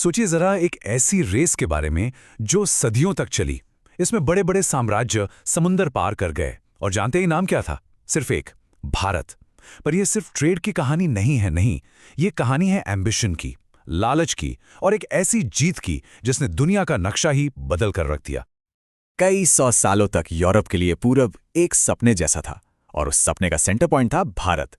सोचिए जरा एक ऐसी रेस के बारे में जो सदियों तक चली। इसमें बड़े बड़े साम्राज्य समुंदर पार कर गए और जानते ही नाम क्या था? सिर्फ एक, भारत। पर यह सिर्फ ट्रेड की कहानी नहीं है, नहीं, ये कहानी है एम्बिशन की, लालच की और एक ऐसी जीत की जिसने दुनिया का नक्शा ही बदल कर रख दिया। कई सौ सालों तक यूरोप के लिए पूरब एक सपने जैसा था और उस सपने का सेंटर पॉइंट था भारत।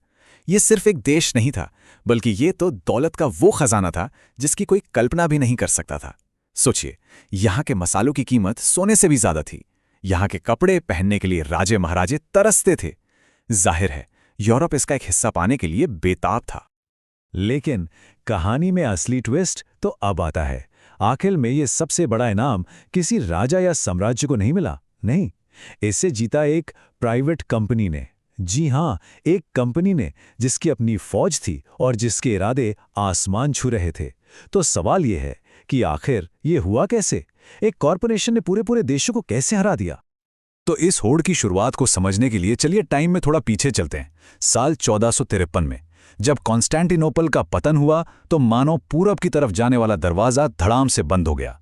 ये सिर्फ एक देश नहीं था, बल्कि ये तो दौलत का वो खजाना था जिसकी कोई कल्पना भी नहीं कर सकता था। सोचिए, यहाँ के मसालों की कीमत सोने से भी ज्यादा थी। यहाँ के कपड़े पहनने के लिए राजे महाराजे तरसते थे। जाहिर है, यूरोप इसका एक हिस्सा पाने के लिए बेताब था। लेकिन कहानी में असली ट्विस्ट तो अब आता है। आखिर में ये सबसे बड़ा इनाम किसी राजा या साम्राज्य को नहीं मिला, नहीं, इसे जीता एक प्राइवेट कंपनी ने। जी हां, एक कंपनी ने जिसकी अपनी फौज थी और जिसके इरादे आसमान छू रहे थे। तो सवाल यह है कि आखिर ये हुआ कैसे? एक कॉरपोरेशन ने पूरे पूरे देशों को कैसे हरा दिया? तो इस होड़ की शुरुआत को समझने के लिए चलिए टाइम में थोड़ा पीछे चलते हैं। साल 1453 में जब कॉन्स्टेंटिनोपल का पतन हुआ तो मानो पूरब की तरफ जाने वाला दरवाजा धड़ाम से बंद हो गया।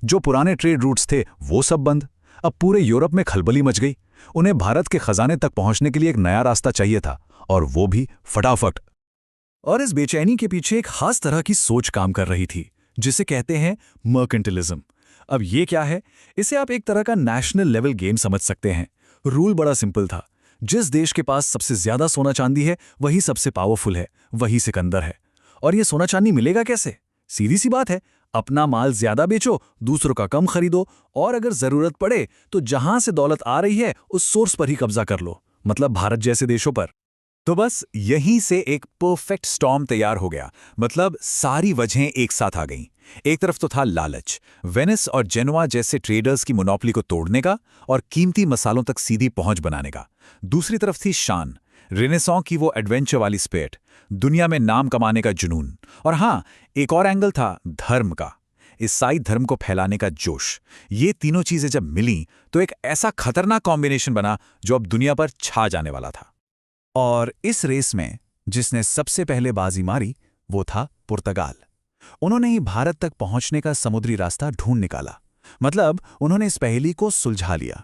जो पुराने ट्रेड रूट्स थे वो सब बंद। अब पूरे यूरोप में खलबली मच गई। उन्हें भारत के खजाने तक पहुंचने के लिए एक नया रास्ता चाहिए था, और वो भी फटाफट। और इस बेचैनी के पीछे एक खास तरह की सोच काम कर रही थी, जिसे कहते हैं मर्केंटिलिज्म। अब ये क्या है? इसे आप एक तरह का नेशनल लेवल गेम समझ सकते हैं। रूल बड़ा सिंपल था। जिस देश के पास सबसे ज्यादा सोना चांदी है वही सबसे पावरफुल है, वही सिकंदर है। और ये सोना चांदी मिलेगा कैसे? सीधी सी बात है, अपना माल ज्यादा बेचो, दूसरों का कम खरीदो, और अगर जरूरत पड़े तो जहां से दौलत आ रही है उस सोर्स पर ही कब्जा कर लो, मतलब भारत जैसे देशों पर। तो बस यहीं से एक परफेक्ट स्टॉर्म तैयार हो गया। मतलब सारी वजहें एक साथ आ गईं। एक तरफ तो था लालच, वेनिस और जेनुआ जैसे ट्रेडर्स की मोनोपोली को तोड़ने का और कीमती मसालों तक सीधी पहुंच बनाने का। दूसरी तरफ थी शान, रेनेसां की वो एडवेंचर वाली स्पिरिट, दुनिया में नाम कमाने का जुनून। और हाँ, एक और एंगल था धर्म का, ईसाई धर्म को फैलाने का जोश। ये तीनों चीजें जब मिलीं तो एक ऐसा खतरनाक कॉम्बिनेशन बना जो अब दुनिया पर छा जाने वाला था। और इस रेस में जिसने सबसे पहले बाजी मारी वो था पुर्तगाल। उन्होंने ही भारत तक पहुंचने का समुद्री रास्ता ढूंढ निकाला। मतलब उन्होंने इस पहेली को सुलझा लिया,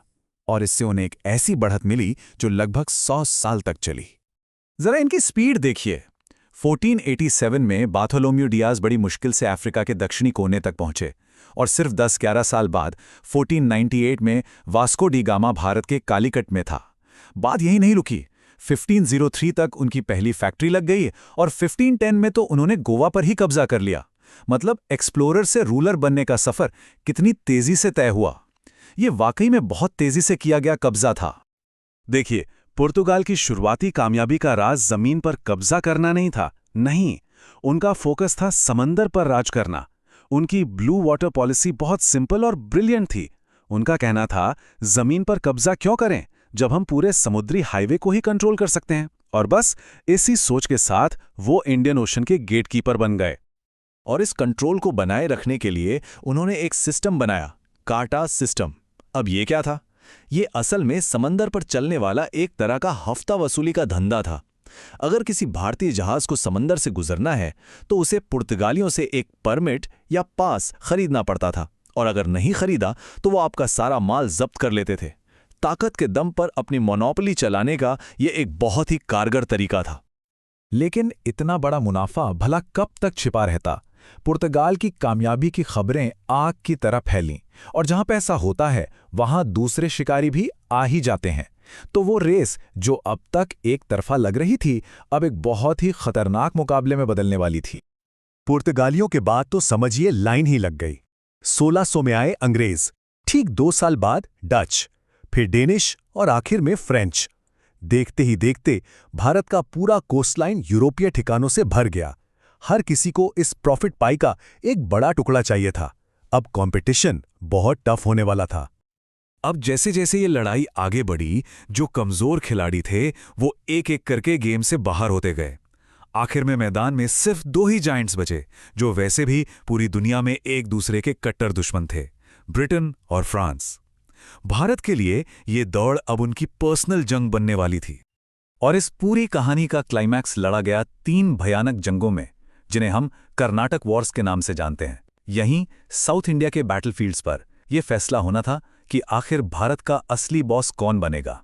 और इससे उन्हें एक ऐसी बढ़त मिली जो लगभग 100 साल तक चली। जरा इनकी स्पीड देखिए। 1487 में बार्थोलोम्यू डियाज बड़ी मुश्किल से अफ्रीका के दक्षिणी कोने तक पहुंचे, और सिर्फ 10-11 साल बाद 1498 में वास्को डी गामा भारत के कालीकट में था। बात यही नहीं रुकी। 1503 तक उनकी पहली फैक्ट्री लग गई और 1510 में तो उन्होंने गोवा पर ही कब्जा कर लिया। मतलब एक्सप्लोरर से रूलर बनने का सफर कितनी तेजी से तय हुआ। यह वाकई में बहुत तेजी से किया गया कब्जा था। देखिए, पुर्तगाल की शुरुआती कामयाबी का राज जमीन पर कब्जा करना नहीं था, नहीं, उनका फोकस था समंदर पर राज करना। उनकी ब्लू वाटर पॉलिसी बहुत सिंपल और ब्रिलियंट थी। उनका कहना था, जमीन पर कब्जा क्यों करें जब हम पूरे समुद्री हाईवे को ही कंट्रोल कर सकते हैं। और बस इसी सोच के साथ वो इंडियन ओशन के गेटकीपर बन गए। और इस कंट्रोल को बनाए रखने के लिए उन्होंने एक सिस्टम बनाया, कार्टा सिस्टम। अब ये क्या था? ये असल में समंदर पर चलने वाला एक तरह का हफ्ता वसूली का धंधा था। अगर किसी भारतीय जहाज को समंदर से गुजरना है तो उसे पुर्तगालियों से एक परमिट या पास खरीदना पड़ता था, और अगर नहीं खरीदा तो वो आपका सारा माल जब्त कर लेते थे। ताकत के दम पर अपनी मोनोपोली चलाने का यह एक बहुत ही कारगर तरीका था। लेकिन इतना बड़ा मुनाफा भला कब तक छिपा रहता? पुर्तगाल की कामयाबी की खबरें आग की तरह फैलीं, और जहां पैसा होता है वहां दूसरे शिकारी भी आ ही जाते हैं। तो वो रेस जो अब तक एक तरफा लग रही थी, अब एक बहुत ही खतरनाक मुकाबले में बदलने वाली थी। पुर्तगालियों के बाद तो समझिए लाइन ही लग गई। 1600 में आए अंग्रेज, ठीक 2 साल बाद डच, फिर डेनिश और आखिर में फ्रेंच। देखते ही देखते भारत का पूरा कोस्टलाइन यूरोपीय ठिकानों से भर गया। हर किसी को इस प्रॉफिट पाई का एक बड़ा टुकड़ा चाहिए था। अब कंपटीशन बहुत टफ होने वाला था। अब जैसे जैसे ये लड़ाई आगे बढ़ी, जो कमजोर खिलाड़ी थे वो एक एक करके गेम से बाहर होते गए। आखिर में मैदान में सिर्फ 2 ही जायंट्स बचे, जो वैसे भी पूरी दुनिया में एक दूसरे के कट्टर दुश्मन थे, ब्रिटेन और फ्रांस। भारत के लिए ये दौड़ अब उनकी पर्सनल जंग बनने वाली थी। और इस पूरी कहानी का क्लाइमैक्स लड़ा गया 3 भयानक जंगों में, जिन्हें हम कर्नाटक वॉर्स के नाम से जानते हैं। यहीं साउथ इंडिया के बैटलफील्ड्स पर यह फैसला होना था कि आखिर भारत का असली बॉस कौन बनेगा।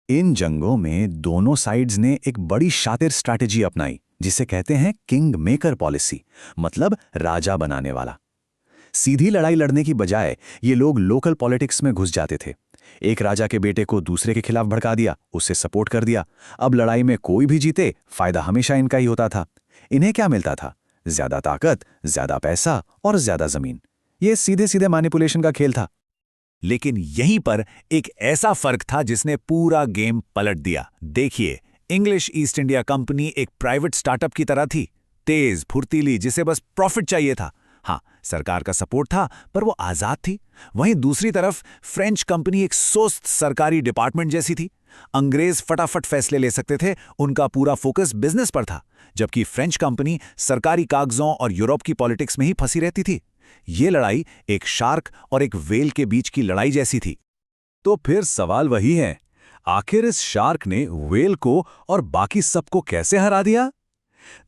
इन जंगों में दोनों साइड्स ने एक बड़ी शातिर स्ट्रैटेजी अपनाई, जिसे कहते हैं किंग मेकर पॉलिसी, मतलब राजा बनाने वाला। सीधी लड़ाई लड़ने की बजाय ये लोग लोकल पॉलिटिक्स में घुस जाते थे। एक राजा के बेटे को दूसरे के खिलाफ भड़का दिया, उससे सपोर्ट कर दिया। अब लड़ाई में कोई भी जीते, फायदा हमेशा इनका ही होता था। इन्हें क्या मिलता था? ज्यादा ताकत, ज्यादा पैसा और ज्यादा जमीन। ये सीधे सीधे मैनिपुलेशन का खेल था। लेकिन यहीं पर एक ऐसा फर्क था जिसने पूरा गेम पलट दिया। देखिए, इंग्लिश ईस्ट इंडिया कंपनी एक प्राइवेट स्टार्टअप की तरह थी, तेज, फुर्तीली, जिसे बस प्रॉफिट चाहिए था। हाँ, सरकार का सपोर्ट था, पर वो आजाद थी। वहीं दूसरी तरफ फ्रेंच कंपनी एक सुस्त सरकारी डिपार्टमेंट जैसी थी। अंग्रेज फटाफट फैसले ले सकते थे, उनका पूरा फोकस बिजनेस पर था। जबकि फ्रेंच कंपनी सरकारी कागजों और यूरोप की पॉलिटिक्स में ही फंसी रहती थी। ये लड़ाई एक शार्क और एक व्हेल के बीच की लड़ाई जैसी थी। तो फिर सवाल वही है, आखिर इस शार्क ने व्हेल को और बाकी सबको कैसे हरा दिया?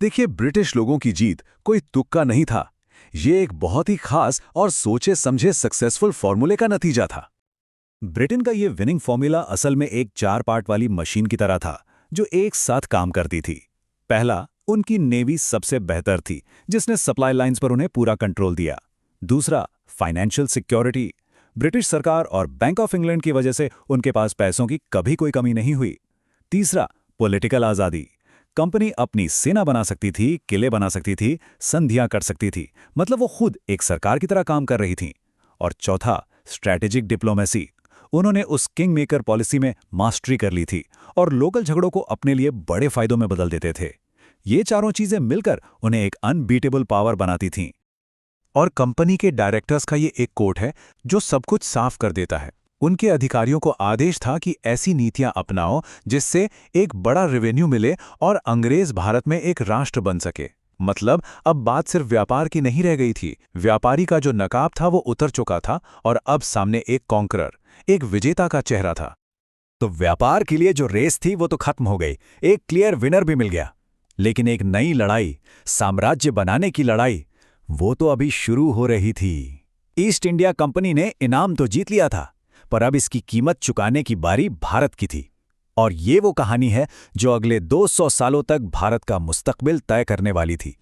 देखिए, ब्रिटिश लोगों की जीत कोई तुक्का नहीं था। ये एक बहुत ही खास और सोचे समझे सक्सेसफुल फॉर्मूले का नतीजा था। ब्रिटेन का ये विनिंग फॉर्मूला असल में एक 4 पार्ट वाली मशीन की तरह था, जो एक साथ काम करती थी। पहला, उनकी नेवी सबसे बेहतर थी, जिसने सप्लाई लाइंस पर उन्हें पूरा कंट्रोल दिया। दूसरा, फाइनेंशियल सिक्योरिटी। ब्रिटिश सरकार और बैंक ऑफ इंग्लैंड की वजह से उनके पास पैसों की कभी कोई कमी नहीं हुई। तीसरा, पॉलिटिकल आज़ादी। कंपनी अपनी सेना बना सकती थी, किले बना सकती थी, संधियां कर सकती थी, मतलब वो खुद एक सरकार की तरह काम कर रही थी। और चौथा, स्ट्रैटेजिक डिप्लोमेसी। उन्होंने उस किंग मेकर पॉलिसी में मास्टरी कर ली थी और लोकल झगड़ों को अपने लिए बड़े फायदों में बदल देते थे। ये चारों चीजें मिलकर उन्हें एक अनबीटेबल पावर बनाती थीं। और कंपनी के डायरेक्टर्स का ये एक कोट है जो सब कुछ साफ कर देता है। उनके अधिकारियों को आदेश था कि ऐसी नीतियां अपनाओ जिससे एक बड़ा रेवेन्यू मिले और अंग्रेज भारत में एक राष्ट्र बन सके। मतलब अब बात सिर्फ व्यापार की नहीं रह गई थी। व्यापारी का जो नकाब था वो उतर चुका था और अब सामने एक कॉन्करर, एक विजेता का चेहरा था। तो व्यापार के लिए जो रेस थी वो तो खत्म हो गई, एक क्लियर विनर भी मिल गया। लेकिन एक नई लड़ाई, साम्राज्य बनाने की लड़ाई, वो तो अभी शुरू हो रही थी। ईस्ट इंडिया कंपनी ने इनाम तो जीत लिया था, पर अब इसकी कीमत चुकाने की बारी भारत की थी। और ये वो कहानी है जो अगले 200 सालों तक भारत का मुस्तकबिल तय करने वाली थी।